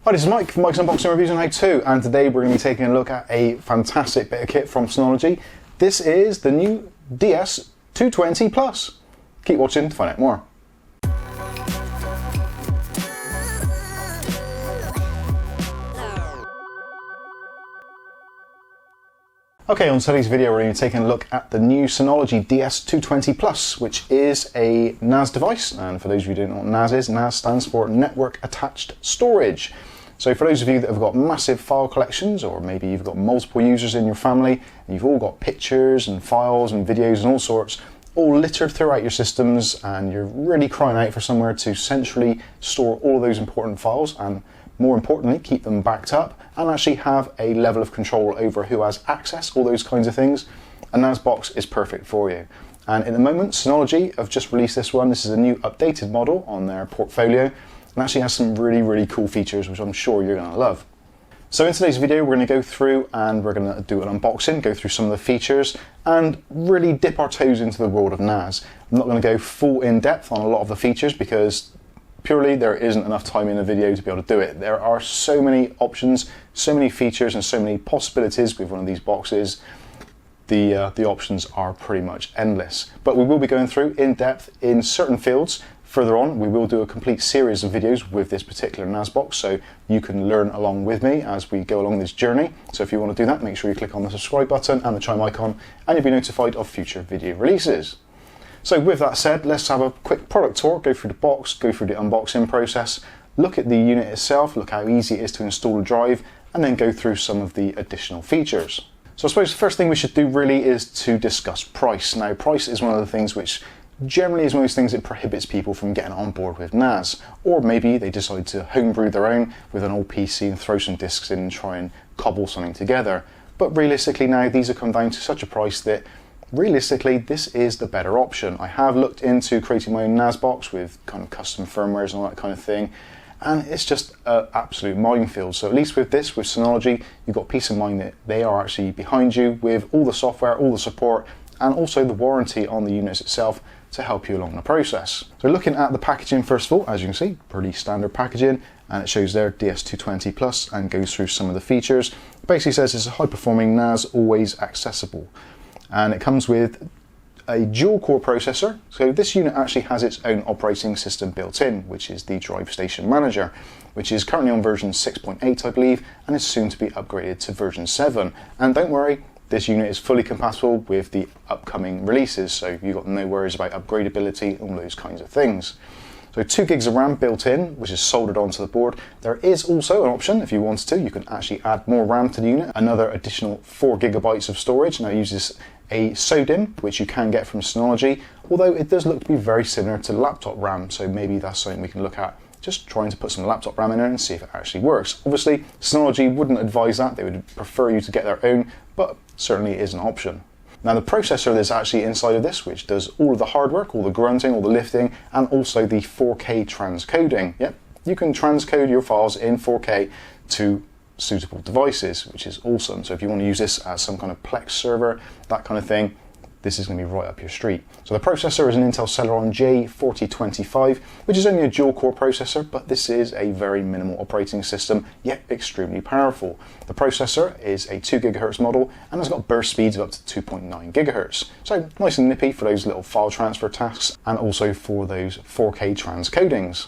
Hi, this is Mike from Mike's Unboxing Reviews and How To, and today we're going to be taking a look at a fantastic bit of kit from Synology. This is the new DS220 Plus. Keep watching to find out more. Okay, on today's video we're going to be taking a look at the new Synology DS220 Plus, which is a NAS device. And for those of you who don't know what NAS is, NAS stands for Network Attached Storage. So for those of you that have got massive file collections, or maybe you've got multiple users in your family, and you've all got pictures and files and videos and all sorts, all littered throughout your systems, and you're really crying out for somewhere to centrally store all of those important files, and more importantly, keep them backed up, and actually have a level of control over who has access, all those kinds of things, a NAS box is perfect for you. And at the moment, Synology have just released this one. This is a new updated model on their portfolio, and actually has some really cool features, which I'm sure you're going to love. So in today's video, we're going to go through and we're going to do an unboxing, go through some of the features, and really dip our toes into the world of NAS. I'm not going to go full in depth on a lot of the features because purely there isn't enough time in the video to be able to do it. There are so many options, so many features, and so many possibilities with one of these boxes. The options are pretty much endless. But we will be going through in depth in certain fields. Further on, we will do a complete series of videos with this particular NAS box, so you can learn along with me as we go along this journey. So if you want to do that, make sure you click on the subscribe button and the chime icon, and you'll be notified of future video releases. So with that said, let's have a quick product tour, go through the box, go through the unboxing process, look at the unit itself, look how easy it is to install a drive, and then go through some of the additional features. So I suppose the first thing we should do really is to discuss price. Now, price is one of the things which generally is one of those things that prohibits people from getting on board with NAS. Or maybe they decide to homebrew their own with an old PC and throw some discs in and try and cobble something together. But realistically now, these have come down to such a price that realistically, this is the better option. I have looked into creating my own NAS box with kind of custom firmwares and all that kind of thing, and it's just an absolute minefield. So at least with this, with Synology, you've got peace of mind that they are actually behind you with all the software, all the support, and also the warranty on the units itself to help you along the process. So looking at the packaging first of all, as you can see, pretty standard packaging, and it shows there DS220 Plus and goes through some of the features. It basically says it's a high-performing NAS, always accessible. And it comes with a dual-core processor. So this unit actually has its own operating system built in, which is the Drive Station Manager, which is currently on version 6.8, I believe, and is soon to be upgraded to version 7. And don't worry, this unit is fully compatible with the upcoming releases, so you've got no worries about upgradability and all those kinds of things. So 2 gigs of RAM built in, which is soldered onto the board. There is also an option, if you wanted to, you can actually add more RAM to the unit, another additional 4 gigabytes of storage. Now it uses a SODIMM, which you can get from Synology, although it does look to be very similar to laptop RAM, so maybe that's something we can look at, just trying to put some laptop RAM in there and see if it actually works. Obviously, Synology wouldn't advise that, they would prefer you to get their own, but certainly it is an option. Now the processor that's actually inside of this, which does all of the hard work, all the grunting, all the lifting, and also the 4K transcoding. Yep, you can transcode your files in 4K to suitable devices, which is awesome. So if you want to use this as some kind of Plex server, that kind of thing, this is going to be right up your street. So the processor is an Intel Celeron J4025, which is only a dual-core processor, but this is a very minimal operating system, yet extremely powerful. The processor is a 2 GHz model and has got burst speeds of up to 2.9 GHz. So nice and nippy for those little file transfer tasks and also for those 4K transcodings.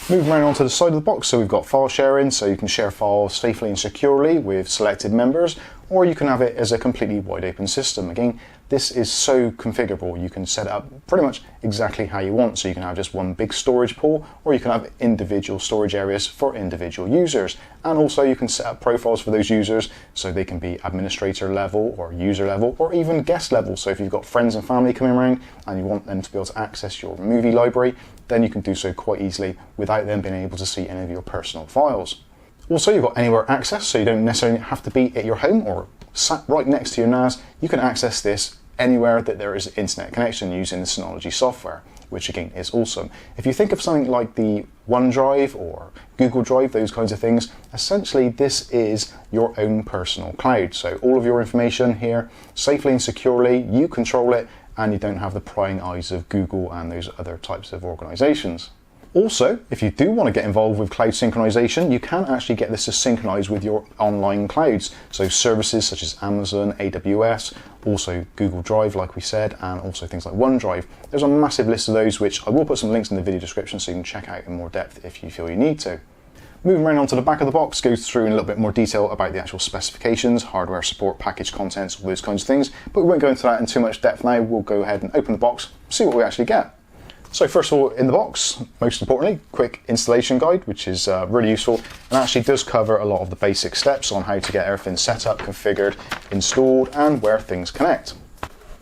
Moving around onto the side of the box, so we've got file sharing, so you can share files safely and securely with selected members, or you can have it as a completely wide open system. Again, this is so configurable. You can set it up pretty much exactly how you want. So you can have just one big storage pool, or you can have individual storage areas for individual users. And also you can set up profiles for those users so they can be administrator level or user level or even guest level. So if you've got friends and family coming around and you want them to be able to access your movie library, then you can do so quite easily without them being able to see any of your personal files. Also, you've got anywhere access, so you don't necessarily have to be at your home or sat right next to your NAS. You can access this anywhere that there is an internet connection using the Synology software, which again is awesome. If you think of something like the OneDrive or Google Drive, those kinds of things, essentially this is your own personal cloud. So all of your information here, safely and securely, you control it, and you don't have the prying eyes of Google and those other types of organizations. Also, if you do want to get involved with cloud synchronization, you can actually get this to synchronize with your online clouds. So services such as Amazon, AWS, also Google Drive, like we said, and also things like OneDrive. There's a massive list of those, which I will put some links in the video description so you can check out in more depth if you feel you need to. Moving right on to the back of the box, goes through in a little bit more detail about the actual specifications, hardware support, package contents, all those kinds of things, but we won't go into that in too much depth now. We'll go ahead and open the box, see what we actually get. So first of all, in the box, most importantly, quick installation guide, which is really useful and actually does cover a lot of the basic steps on how to get everything set up, configured, installed, and where things connect.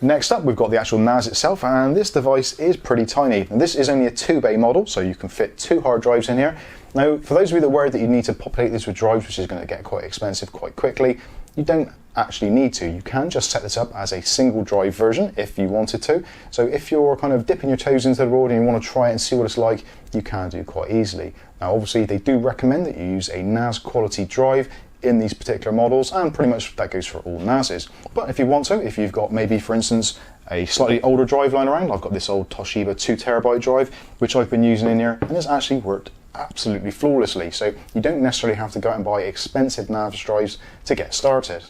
Next up, we've got the actual NAS itself, and this device is pretty tiny. And this is only a 2-bay model, so you can fit 2 hard drives in here. Now, for those of you that are worried that you need to populate this with drives, which is going to get quite expensive quite quickly, you don't actually need to. You can just set this up as a single drive version if you wanted to. So if you're kind of dipping your toes into the world and you want to try it and see what it's like, you can do quite easily. Now, obviously, they do recommend that you use a NAS quality drive in these particular models, and pretty much that goes for all NASs. But if you want to, if you've got maybe, for instance, a slightly older drive lying around, I've got this old Toshiba 2TB drive, which I've been using in here, and it's actually worked absolutely flawlessly. So you don't necessarily have to go out and buy expensive NAS drives to get started.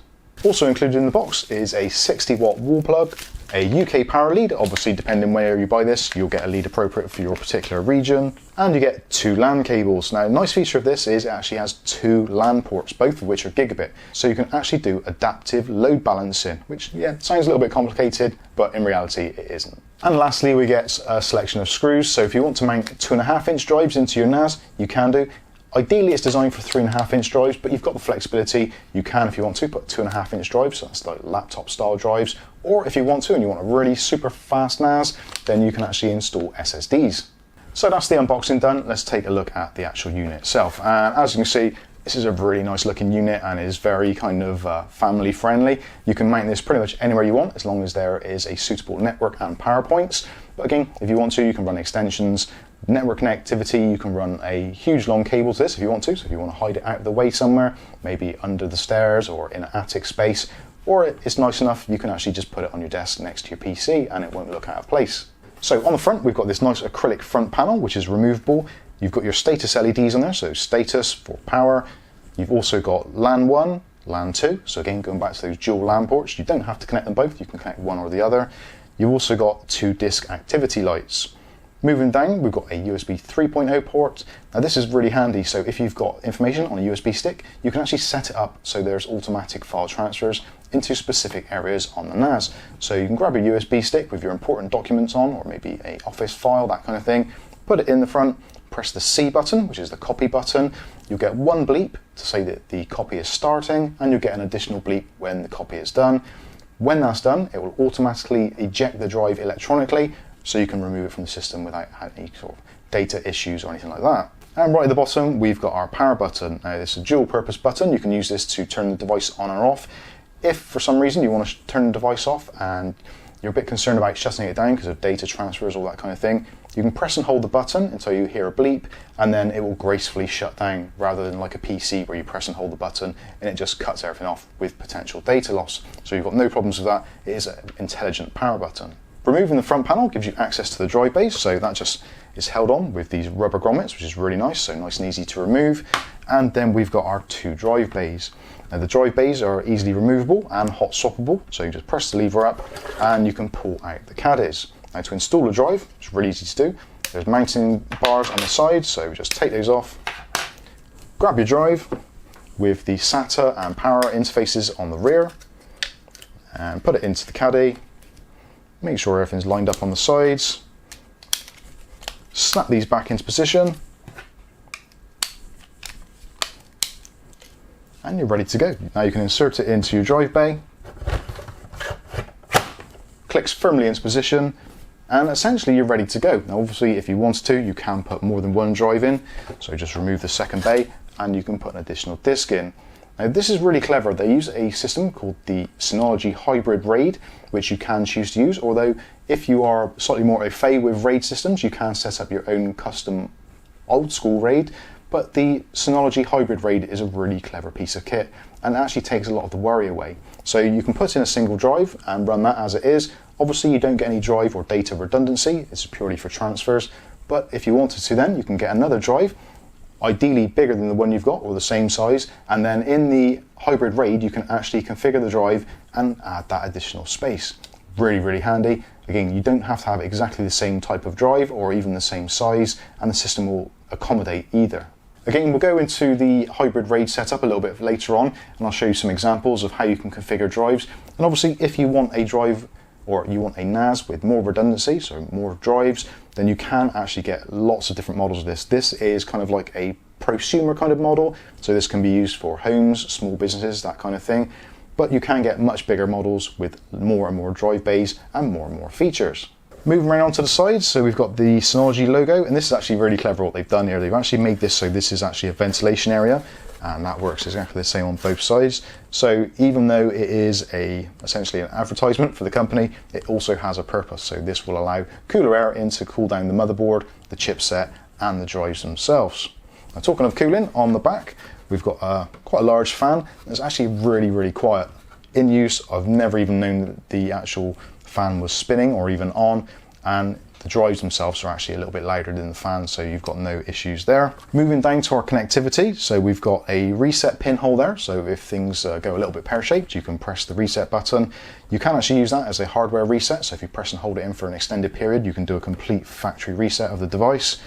Also included in the box is a 60-watt wall plug, a UK power lead. Obviously, depending where you buy this, you'll get a lead appropriate for your particular region, and you get 2 LAN cables. Now, a nice feature of this is it actually has 2 LAN ports, both of which are gigabit, so you can actually do adaptive load balancing, which, yeah, sounds a little bit complicated, but in reality, it isn't. And lastly, we get a selection of screws. So if you want to mount 2.5-inch drives into your NAS, you can do. Ideally, it's designed for 3.5-inch drives, but you've got the flexibility. You can, if you want to, put 2.5-inch drives, so that's like laptop-style drives. Or if you want to, and you want a really super fast NAS, then you can actually install SSDs. So that's the unboxing done. Let's take a look at the actual unit itself. And as you can see, this is a really nice looking unit and is very kind of family friendly. You can mount this pretty much anywhere you want, as long as there is a suitable network and power points. But again, if you want to, you can run extensions, network connectivity. You can run a huge long cable to this if you want to. So if you want to hide it out of the way somewhere, maybe under the stairs or in an attic space, or it's nice enough, you can actually just put it on your desk next to your PC and it won't look out of place. So on the front, we've got this nice acrylic front panel, which is removable. You've got your status LEDs on there, so status for power. You've also got LAN 1, LAN 2, so again, going back to those dual LAN ports, you don't have to connect them both, you can connect one or the other. You've also got 2 disk activity lights. Moving down, we've got a USB 3.0 port. Now this is really handy, so if you've got information on a USB stick, you can actually set it up so there's automatic file transfers into specific areas on the NAS. So you can grab a USB stick with your important documents on, or maybe an office file, that kind of thing, put it in the front, press the C button, which is the copy button. You'll get 1 bleep to say that the copy is starting, and you'll get an additional bleep when the copy is done. When that's done, it will automatically eject the drive electronically, so you can remove it from the system without any sort of data issues or anything like that. And right at the bottom, we've got our power button. Now, this is a dual purpose button. You can use this to turn the device on or off. If for some reason you want to turn the device off and you're a bit concerned about shutting it down because of data transfers, all that kind of thing, you can press and hold the button until you hear a bleep, and then it will gracefully shut down, rather than like a PC where you press and hold the button and it just cuts everything off with potential data loss. So you've got no problems with that. It is an intelligent power button. Removing the front panel gives you access to the drive bays, so that just is held on with these rubber grommets, which is really nice, so nice and easy to remove. And then we've got our 2 drive bays. Now the drive bays are easily removable and hot swappable, so you just press the lever up and you can pull out the caddies. Now to install a drive, it's really easy to do. There's mounting bars on the side, so just take those off, grab your drive with the SATA and power interfaces on the rear, and put it into the caddy. Make sure everything's lined up on the sides. Snap these back into position. And you're ready to go. Now you can insert it into your drive bay. Clicks firmly into position, and essentially you're ready to go. Now obviously, if you wanted to, you can put more than 1 drive in. So just remove the second bay and you can put an additional disk in. Now this is really clever. They use a system called the Synology Hybrid RAID, which you can choose to use, although if you are slightly more au fait with RAID systems, you can set up your own custom old school RAID, but the Synology Hybrid RAID is a really clever piece of kit and actually takes a lot of the worry away. So you can put in a single drive and run that as it is. Obviously you don't get any drive or data redundancy, it's purely for transfers, But if you wanted to, then you can get another drive, ideally bigger than the one you've got or the same size, and then in the Hybrid RAID you can actually configure the drive and add that additional space. Really, really handy. Again, you don't have to have exactly the same type of drive or even the same size, and the system will accommodate either. Again, we'll go into the Hybrid RAID setup a little bit later on, and I'll show you some examples of how you can configure drives. And obviously, if you want a drive or you want a NAS with more redundancy, so more drives, then you can actually get lots of different models of this. This is kind of like a prosumer kind of model, so this can be used for homes, small businesses, that kind of thing. But you can get much bigger models with more and more drive bays and more features. Moving around onto the sides, so we've got the Synology logo, and this is actually really clever what they've done here. They've actually made this so this is actually a ventilation area, and that works exactly the same on both sides. So even though it is essentially an advertisement for the company, it also has a purpose. So this will allow cooler air in to cool down the motherboard, the chipset, and the drives themselves. Now, talking of cooling, on the back we've got quite a large fan. It's actually really quiet. In use, I've never even known that the actual fan was spinning or even on, and the drives themselves are actually a little bit louder than the fan, so you've got no issues there. Moving down to our connectivity, so we've got a reset pinhole there, so if things go a little bit pear-shaped, you can press the reset button. You can actually use that as a hardware reset, so if you press and hold it in for an extended period, you can do a complete factory reset of the device.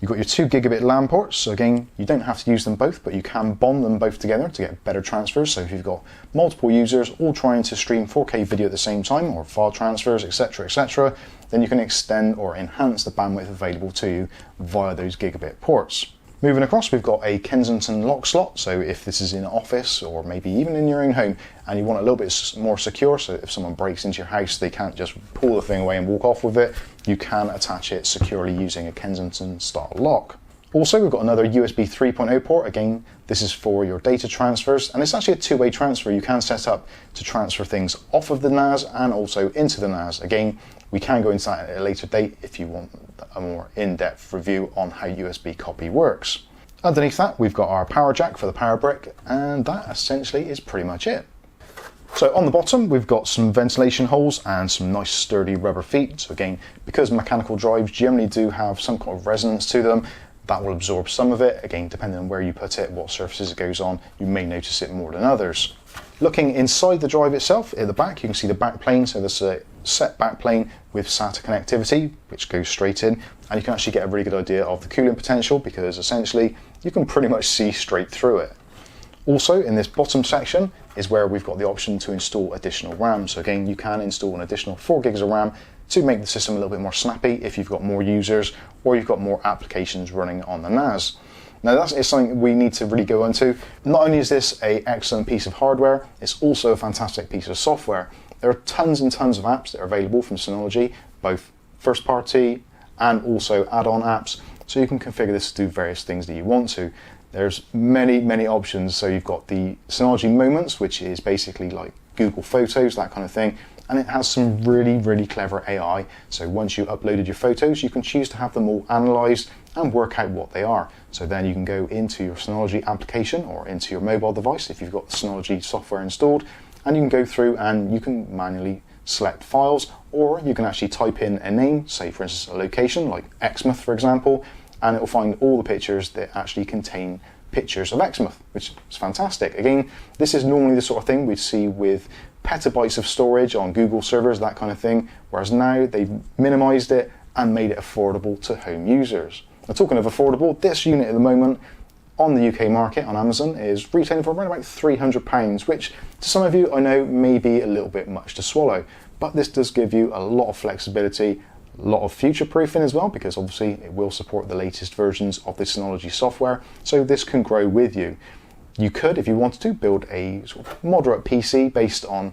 You've got your 2 gigabit LAN ports, so again, you don't have to use them both, but you can bond them both together to get better transfers. So if you've got multiple users all trying to stream 4K video at the same time, or file transfers, etc., then you can extend or enhance the bandwidth available to you via those gigabit ports. Moving across, we've got a Kensington lock slot, so if this is in an office or maybe even in your own home and you want a little bit more secure, so if someone breaks into your house, they can't just pull the thing away and walk off with it, you can attach it securely using a Kensington style lock. Also, we've got another USB 3.0 port. Again, this is for your data transfers, and it's actually a two-way transfer. You can set up to transfer things off of the NAS and also into the NAS. Again, we can go into that at a later date if you want a more in-depth review on how USB copy works. Underneath that, we've got our power jack for the power brick, and that essentially is pretty much it. So on the bottom, we've got some ventilation holes and some nice sturdy rubber feet. So again, because mechanical drives generally do have some kind of resonance to them, that will absorb some of it. Again, depending on where you put it, what surfaces it goes on, you may notice it more than others. Looking inside the drive itself, at the back, you can see the back plane. So there's a set back plane with SATA connectivity, which goes straight in, and you can actually get a really good idea of the cooling potential because essentially you can pretty much see straight through it. Also, in this bottom section is where we've got the option to install additional RAM. So again, you can install an additional 4 gigs of RAM to make the system a little bit more snappy if you've got more users or you've got more applications running on the NAS. Now that is something we need to really go into. Not only is this an excellent piece of hardware, it's also a fantastic piece of software. There are tons and tons of apps that are available from Synology, both first party and also add-on apps, so you can configure this to do various things that you want to. There's many options. So you've got the Synology Moments, which is basically like Google Photos, that kind of thing, and it has some really clever AI. So once you uploaded your photos, you can choose to have them all analyzed and work out what they are. So then you can go into your Synology application or into your mobile device if you've got the Synology software installed, and you can go through and you can manually select files, or you can actually type in a name, say for instance a location like Exmouth for example, and it will find all the pictures that actually contain pictures of Exmouth, which is fantastic. Again, this is normally the sort of thing we'd see with petabytes of storage on Google servers, that kind of thing, whereas now they've minimized it and made it affordable to home users. Now, talking of affordable, this unit at the moment on the UK market on Amazon is retailing for around about £300, which to some of you I know may be a little bit much to swallow, but this does give you a lot of flexibility, a lot of future proofing as well, because obviously it will support the latest versions of the Synology software, so this can grow with you. You could, if you wanted to, build a sort of moderate PC based on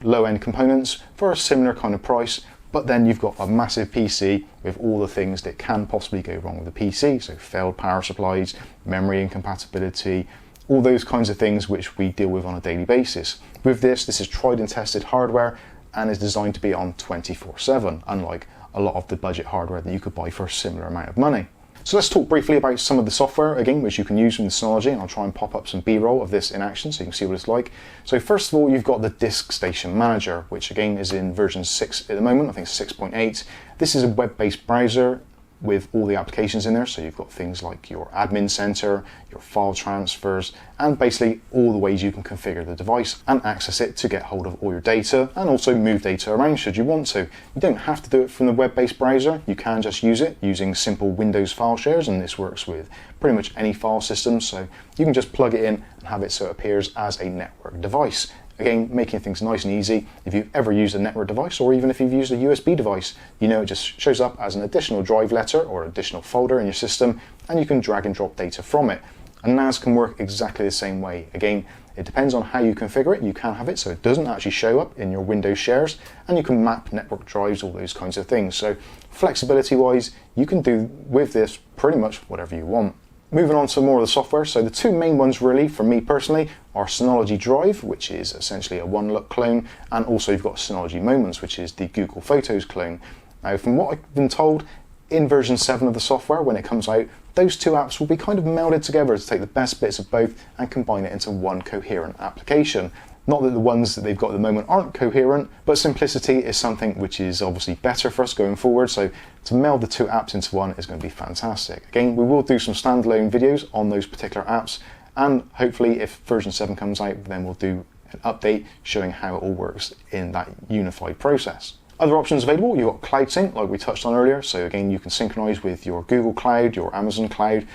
low-end components for a similar kind of price, but then you've got a massive PC with all the things that can possibly go wrong with the PC, so failed power supplies, memory incompatibility, all those kinds of things which we deal with on a daily basis. With this is tried and tested hardware and is designed to be on 24/7, unlike a lot of the budget hardware that you could buy for a similar amount of money. So let's talk briefly about some of the software, again, which you can use from the Synology, and I'll try and pop up some B-roll of this in action so you can see what it's like. So first of all, you've got the Disk Station Manager, which again is in version 6 at the moment, I think 6.8. This is a web-based browser with all the applications in there. So you've got things like your admin center, your file transfers, and basically all the ways you can configure the device and access it to get hold of all your data and also move data around should you want to. You don't have to do it from the web-based browser. You can just use it using simple Windows file shares, and this works with pretty much any file system. So you can just plug it in and have it so it appears as a network device. Again, making things nice and easy. If you've ever used a network device, or even if you've used a USB device, you know it just shows up as an additional drive letter or additional folder in your system, and you can drag and drop data from it. And NAS can work exactly the same way. Again, it depends on how you configure it. You can have it so it doesn't actually show up in your Windows shares, and you can map network drives, all those kinds of things. So flexibility-wise, you can do with this pretty much whatever you want. Moving on to more of the software, so the two main ones really for me personally are Synology Drive, which is essentially a OneLook clone, and also you've got Synology Moments, which is the Google Photos clone. Now from what I've been told, in version 7 of the software, when it comes out, those two apps will be kind of melded together to take the best bits of both and combine it into one coherent application. Not that the ones that they've got at the moment aren't coherent, but simplicity is something which is obviously better for us going forward. So to meld the two apps into one is going to be fantastic. Again, we will do some standalone videos on those particular apps, and hopefully if version 7 comes out, then we'll do an update showing how it all works in that unified process. Other options available, you've got Cloud Sync, like we touched on earlier. So again, you can synchronize with your Google Cloud, your Amazon Cloud,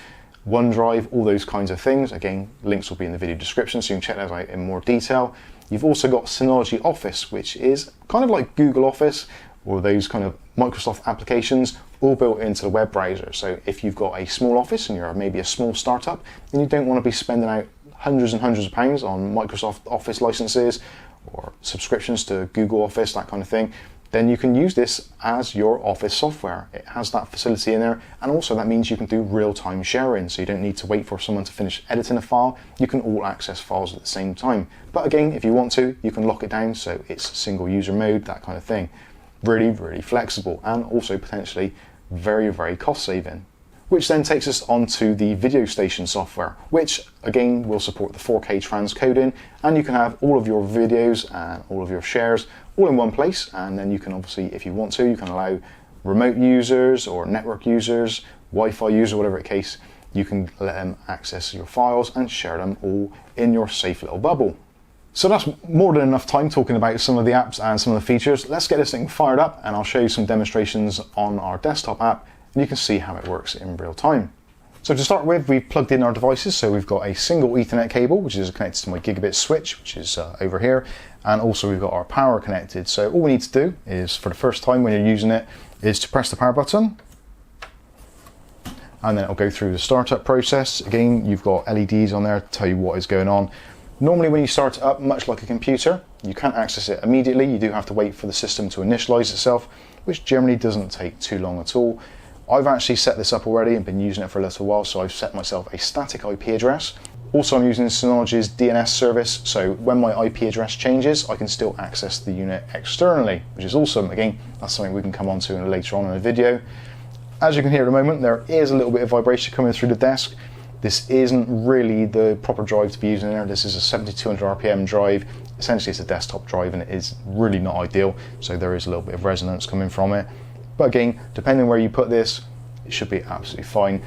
OneDrive, all those kinds of things. Again, links will be in the video description, so you can check those out in more detail. You've also got Synology Office, which is kind of like Google Office or those kind of Microsoft applications, all built into the web browser. So if you've got a small office and you're maybe a small startup, and you don't want to be spending out hundreds and hundreds of pounds on Microsoft Office licenses or subscriptions to Google Office, that kind of thing, then you can use this as your office software. It has that facility in there, and also that means you can do real-time sharing, so you don't need to wait for someone to finish editing a file. You can all access files at the same time. But again, if you want to, you can lock it down so it's single user mode, that kind of thing. Really, really flexible, and also potentially very, very cost saving. Which then takes us onto the Video Station software, which again will support the 4K transcoding, and you can have all of your videos and all of your shares all in one place. And then you can obviously, if you want to, you can allow remote users or network users, Wi-Fi users, whatever the case, you can let them access your files and share them all in your safe little bubble. So that's more than enough time talking about some of the apps and some of the features. Let's get this thing fired up, and I'll show you some demonstrations on our desktop app, and you can see how it works in real time. So to start with, we've plugged in our devices. So we've got a single Ethernet cable, which is connected to my gigabit switch, which is over here. And also we've got our power connected. So all we need to do is, for the first time when you're using it, is to press the power button. And then it'll go through the startup process. Again, you've got LEDs on there to tell you what is going on. Normally when you start it up, much like a computer, you can't access it immediately. You do have to wait for the system to initialize itself, which generally doesn't take too long at all. I've actually set this up already and been using it for a little while, so I've set myself a static IP address. Also, I'm using Synology's DNS service, so when my IP address changes, I can still access the unit externally, which is awesome. Again, that's something we can come on to later on in the video. As you can hear at the moment, there is a little bit of vibration coming through the desk. This isn't really the proper drive to be using there. This is a 7200 RPM drive. Essentially, it's a desktop drive, and it is really not ideal, so there is a little bit of resonance coming from it. But again, depending where you put this, it should be absolutely fine.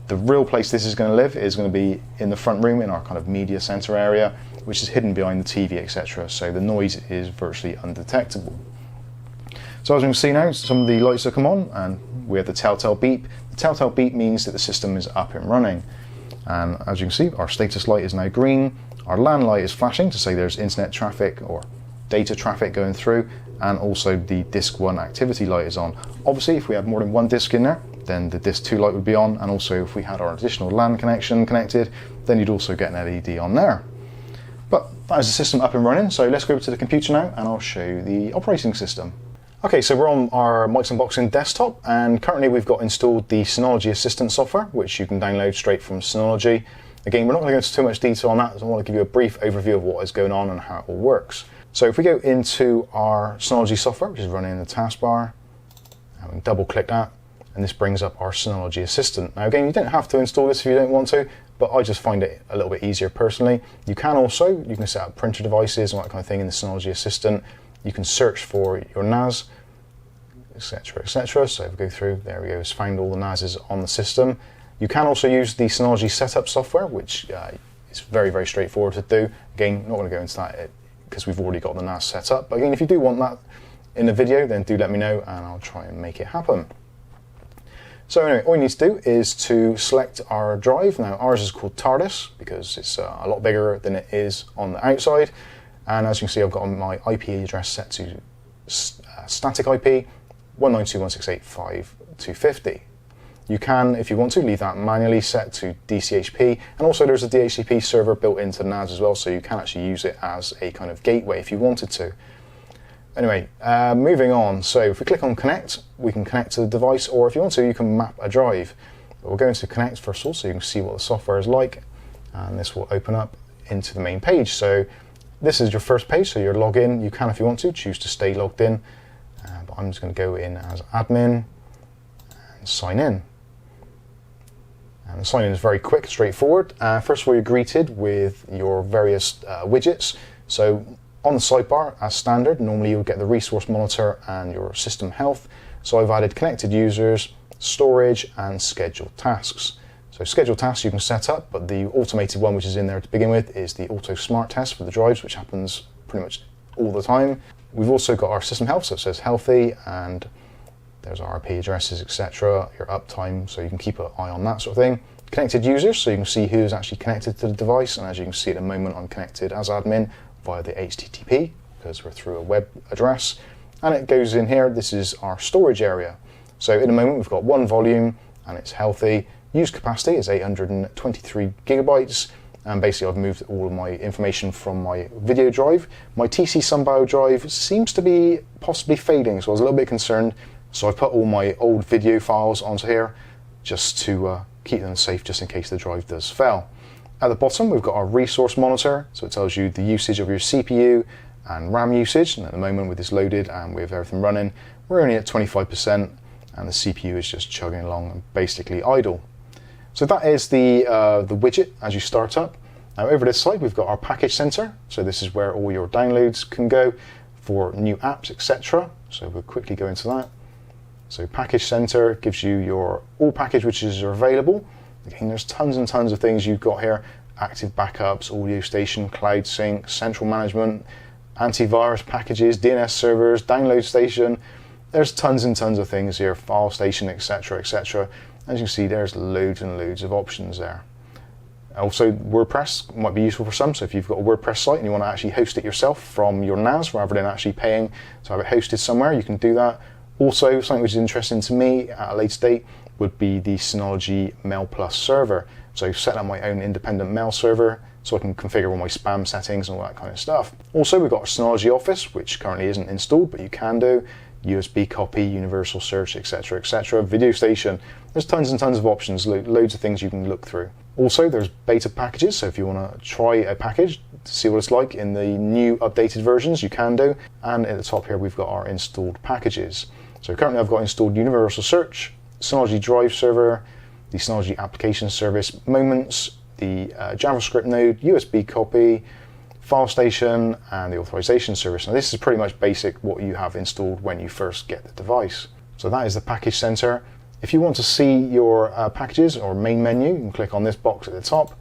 The real place this is going to live is going to be in the front room, in our kind of media center area, which is hidden behind the TV, etc. So the noise is virtually undetectable. So as you can see now, some of the lights have come on, and we have the telltale beep. The telltale beep means that the system is up and running. And as you can see, our status light is now green. Our LAN light is flashing to say there's internet traffic or data traffic going through, and also the disk 1 activity light is on. Obviously, if we had more than one disk in there, then the disk 2 light would be on, and also if we had our additional LAN connection connected, then you'd also get an LED on there. But that is the system up and running, so let's go over to the computer now and I'll show you the operating system. Okay, so we're on our Mike's Unboxing desktop, and currently we've got installed the Synology Assistant software, which you can download straight from Synology. Again, we're not going to go into too much detail on that, as I want to give you a brief overview of what is going on and how it all works. So if we go into our Synology software, which is running in the taskbar, and we double click that, and this brings up our Synology Assistant. Now again, you don't have to install this if you don't want to, but I just find it a little bit easier personally. You can set up printer devices and that kind of thing in the Synology Assistant. You can search for your NAS etc, etc. So if we go through, there we go, it's found all the NASs on the system. You can also use the Synology setup software, which is very, very straightforward to do. Again, not going to go into that because we've already got the NAS set up. But again, if you do want that in the video, then do let me know and I'll try and make it happen. So anyway, all you need to do is to select our drive. Now ours is called TARDIS because it's a lot bigger than it is on the outside. And as you can see, I've got my IP address set to static IP 192.168.5.250. You can, if you want to, leave that manually set to DCHP, and also there's a DHCP server built into NAS as well, so you can actually use it as a kind of gateway if you wanted to. Anyway, moving on, so if we click on connect, we can connect to the device, or if you want to, you can map a drive. But we'll go into connect first of all, so you can see what the software is like, and this will open up into the main page. So this is your first page, so you're logged in. You can, if you want to, choose to stay logged in, but I'm just going to go in as admin and sign in. And the sign-in is very quick, straightforward. First of all, you're greeted with your various widgets. So on the sidebar, as standard, normally you'll get the resource monitor and your system health. So I've added connected users, storage, and scheduled tasks. So scheduled tasks you can set up, but the automated one which is in there to begin with is the auto smart test for the drives, which happens pretty much all the time. We've also got our system health, so it says healthy, and there's our IP addresses, etc., your uptime, so you can keep an eye on that sort of thing. Connected users, so you can see who's actually connected to the device, and as you can see at the moment, I'm connected as admin via the HTTP, because we're through a web address. And it goes in here, this is our storage area. So in the moment, we've got one volume, and it's healthy. Used capacity is 823 gigabytes, and basically I've moved all of my information from my video drive. My TC Sunbow drive seems to be possibly fading, so I was a little bit concerned. So I've put all my old video files onto here just to keep them safe, just in case the drive does fail. At the bottom, we've got our resource monitor, so it tells you the usage of your CPU and RAM usage. And at the moment, with this loaded and with everything running, we're only at 25%, and the CPU is just chugging along and basically idle. So that is the widget as you start up. Now over this side, we've got our package center. So this is where all your downloads can go for new apps, etc. So we'll quickly go into that. So Package Center gives you your all package which is available. Again, there's tons and tons of things you've got here. Active backups, audio station, cloud sync, central management, antivirus packages, DNS servers, download station. There's tons and tons of things here, file station, etc, etc. As you can see, there's loads and loads of options there. Also, WordPress might be useful for some, so if you've got a WordPress site and you want to actually host it yourself from your NAS rather than actually paying to have it hosted somewhere, you can do that. Also, something which is interesting to me at a later date would be the Synology Mail Plus server. So I've set up my own independent mail server so I can configure all my spam settings and all that kind of stuff. Also, we've got Synology Office, which currently isn't installed, but you can do. USB copy, universal search, etc, etc. Video station. There's tons and tons of options, loads of things you can look through. Also, there's beta packages, so if you want to try a package to see what it's like in the new updated versions, you can do. And at the top here, we've got our installed packages. So currently I've got installed Universal Search, Synology Drive Server, the Synology Application Service, Moments, the JavaScript node, USB copy, File Station, and the Authorization Service. Now this is pretty much basic what you have installed when you first get the device. So that is the Package Center. If you want to see your packages or main menu, you can click on this box at the top,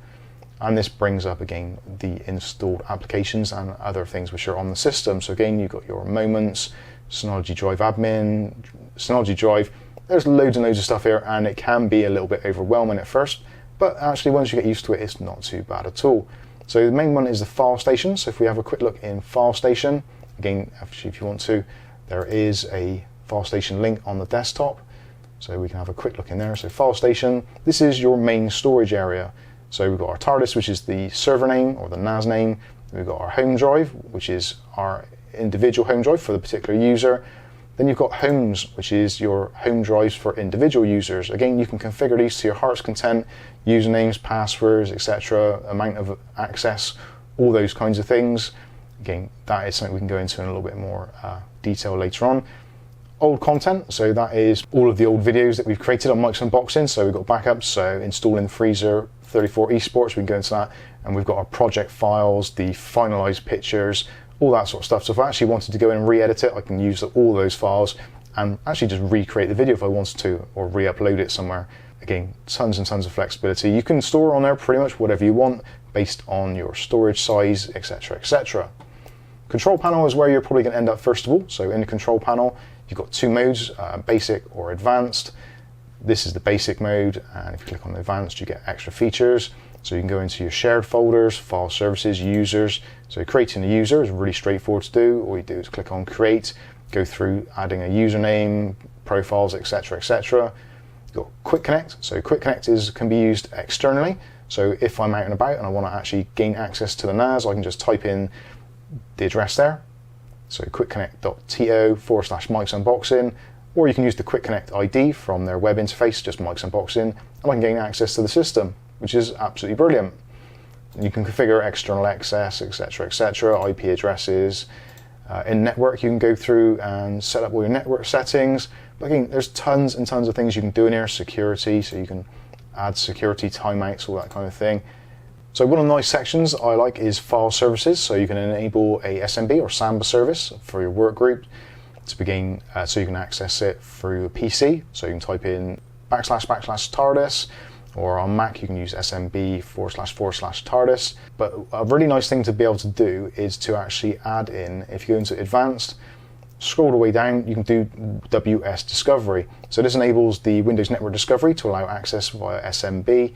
and this brings up again the installed applications and other things which are on the system. So again, you've got your Moments, Synology Drive Admin, Synology Drive. There's loads and loads of stuff here, and it can be a little bit overwhelming at first, but actually once you get used to it, it's not too bad at all. So the main one is the File Station. So if we have a quick look in File Station, again, actually if you want to, there is a File Station link on the desktop. So we can have a quick look in there. So File Station, this is your main storage area. So we've got our TARDIS, which is the server name or the NAS name. We've got our home drive, which is our individual home drive for the particular user. Then you've got homes, which is your home drives for individual users. Again, you can configure these to your heart's content, usernames, passwords, etc., amount of access, all those kinds of things. Again, that is something we can go into in a little bit more detail later on. Old content, so that is all of the old videos that we've created on Mike's Unboxing. So we've got backups, so installing Freezer 34 esports, we can go into that. And we've got our project files, the finalized pictures, all that sort of stuff. So if I actually wanted to go in and re-edit it, I can use all those files and actually just recreate the video if I wanted to, or re-upload it somewhere. Again, tons and tons of flexibility. You can store on there pretty much whatever you want based on your storage size, etc, etc. Control panel is where you're probably going to end up first of all. So in the control panel, you've got two modes, basic or advanced. This is the basic mode, and if you click on the advanced, you get extra features. So you can go into your shared folders, file services, users. So creating a user is really straightforward to do. All you do is click on create, go through adding a username, profiles, etc, etc. You've got quick connect. So quick connect can be used externally. So if I'm out and about and I want to actually gain access to the NAS, I can just type in the address there. So quickconnect.to/Mike's Unboxing, or you can use the Quick Connect ID from their web interface, just Mike's Unboxing, and I can gain access to the system, which is absolutely brilliant. You can configure external access, etc, etc, IP addresses. In network, you can go through and set up all your network settings. But again, there's tons and tons of things you can do in here. Security, so you can add security timeouts, all that kind of thing. So one of the nice sections I like is file services. So you can enable a SMB or Samba service for your work group to begin, so you can access it through a PC. So you can type in //TARDIS, or on Mac you can use SMB //TARDIS. But a really nice thing to be able to do is to actually add in, if you go into advanced, scroll all the way down, you can do WS Discovery. So this enables the Windows Network Discovery to allow access via SMB.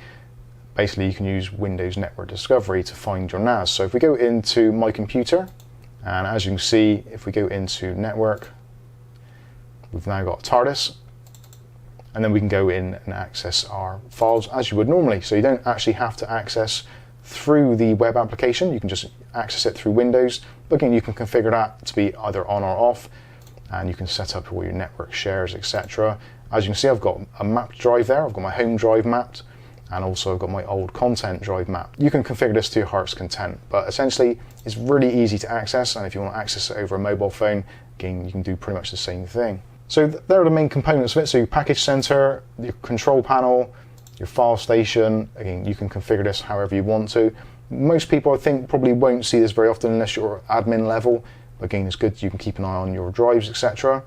Basically, you can use Windows Network Discovery to find your NAS. So if we go into My Computer, and as you can see, if we go into Network, we've now got TARDIS, and then we can go in and access our files as you would normally. So you don't actually have to access through the web application, you can just access it through Windows. But again, you can configure that to be either on or off, and you can set up all your network shares, etc. As you can see, I've got a mapped drive there, I've got my home drive mapped, and also I've got my old content drive mapped. You can configure this to your heart's content, but essentially it's really easy to access, and if you want to access it over a mobile phone, again, you can do pretty much the same thing. So there are the main components of it. So your package center, your control panel, your file station. Again, you can configure this however you want to. Most people, I think, probably won't see this very often unless you're admin level. Again, it's good, you can keep an eye on your drives, etc.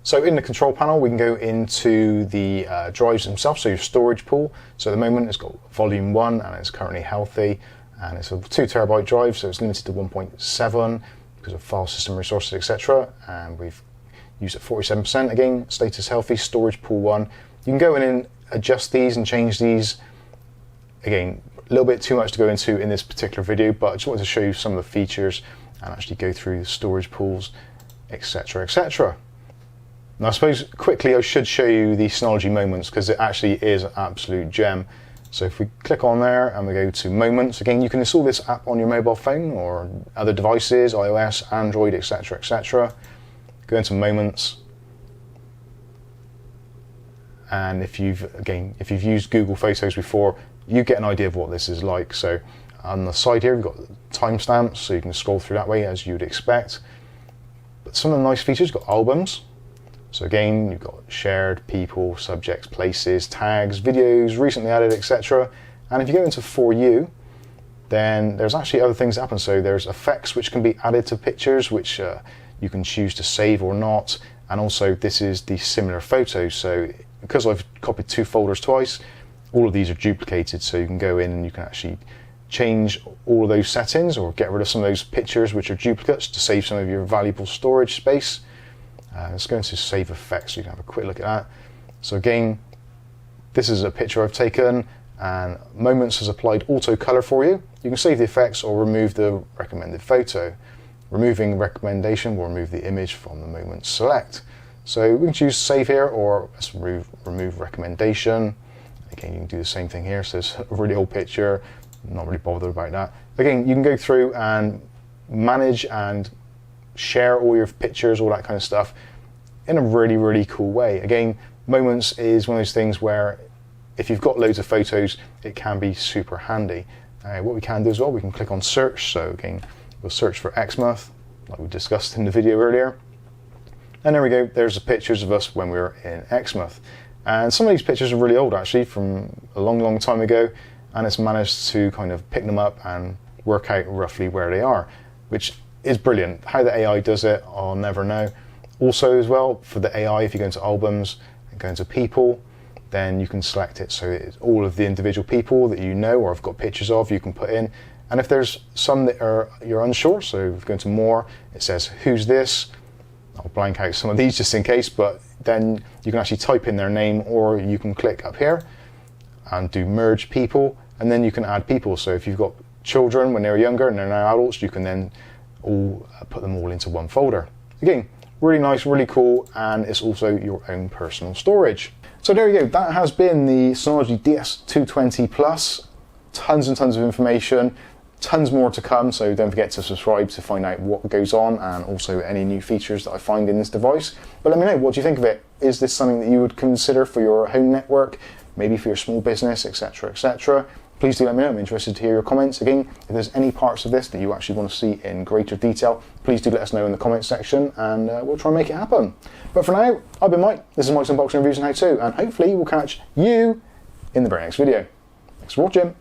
So in the control panel, we can go into the drives themselves, so your storage pool. So at the moment, it's got volume 1, and it's currently healthy, and it's a 2 terabyte drive, so it's limited to 1.7 because of file system resources, etc. And we've used at 47%. Again, status healthy, storage pool 1. You can go in and adjust these and change these. Again, a little bit too much to go into in this particular video, but I just wanted to show you some of the features and actually go through the storage pools, etc, etc. Now, I suppose quickly I should show you the Synology Moments, because it actually is an absolute gem. So if we click on there and we go to Moments, again, you can install this app on your mobile phone or other devices, iOS, Android, etc, etc. Go into Moments, and if you've used Google Photos before, you get an idea of what this is like. So on the side here, we've got timestamps, so you can scroll through that way as you'd expect. But some of the nice features, you've got albums. So again, you've got shared, people, subjects, places, tags, videos, recently added, etc. And if you go into For You, then there's actually other things that happen. So there's effects which can be added to pictures, which you can choose to save or not. And also this is the similar photos. So because I've copied 2 folders twice, all of these are duplicated. So you can go in and you can actually change all of those settings or get rid of some of those pictures which are duplicates to save some of your valuable storage space. Let's go into Save Effects so you can have a quick look at that. So again, this is a picture I've taken, and Moments has applied auto color for you. You can save the effects or remove the recommended photo. Removing recommendation will remove the image from the moment select. So we can choose save here, or let's remove recommendation. Again, you can do the same thing here. So it's a really old picture, not really bothered about that. Again, you can go through and manage and share all your pictures, all that kind of stuff in a really, really cool way. Again, Moments is one of those things where if you've got loads of photos, it can be super handy. What we can do as well, we can click on search. So again, we'll search for Xmas, like we discussed in the video earlier. And there we go, there's the pictures of us when we were in Xmas. And some of these pictures are really old actually, from a long, long time ago, and it's managed to kind of pick them up and work out roughly where they are, which is brilliant. How the AI does it, I'll never know. Also as well, for the AI, if you go into albums and go into people, then you can select it so it's all of the individual people that you know or have got pictures of, you can put in. And if there's some that you're unsure, so if you go into more, it says who's this. I'll blank out some of these just in case, but then you can actually type in their name, or you can click up here and do merge people, and then you can add people. So if you've got children when they were younger and they're now adults, you can then all put them all into one folder. Again, really nice, really cool, and it's also your own personal storage. So there you go, that has been the Synology DS220 Plus. Tons and tons of information, tons more to come, so don't forget to subscribe to find out what goes on and also any new features that I find in this device. But let me know, what do you think of it? Is this something that you would consider for your home network, maybe for your small business, etc., etc.? Please do let me know. I'm interested to hear your comments. Again, if there's any parts of this that you actually want to see in greater detail, please do let us know in the comments section, and we'll try and make it happen. But for now, I've been Mike. This is Mike's Unboxing Reviews and How To, and hopefully we'll catch you in the very next video. Thanks for watching.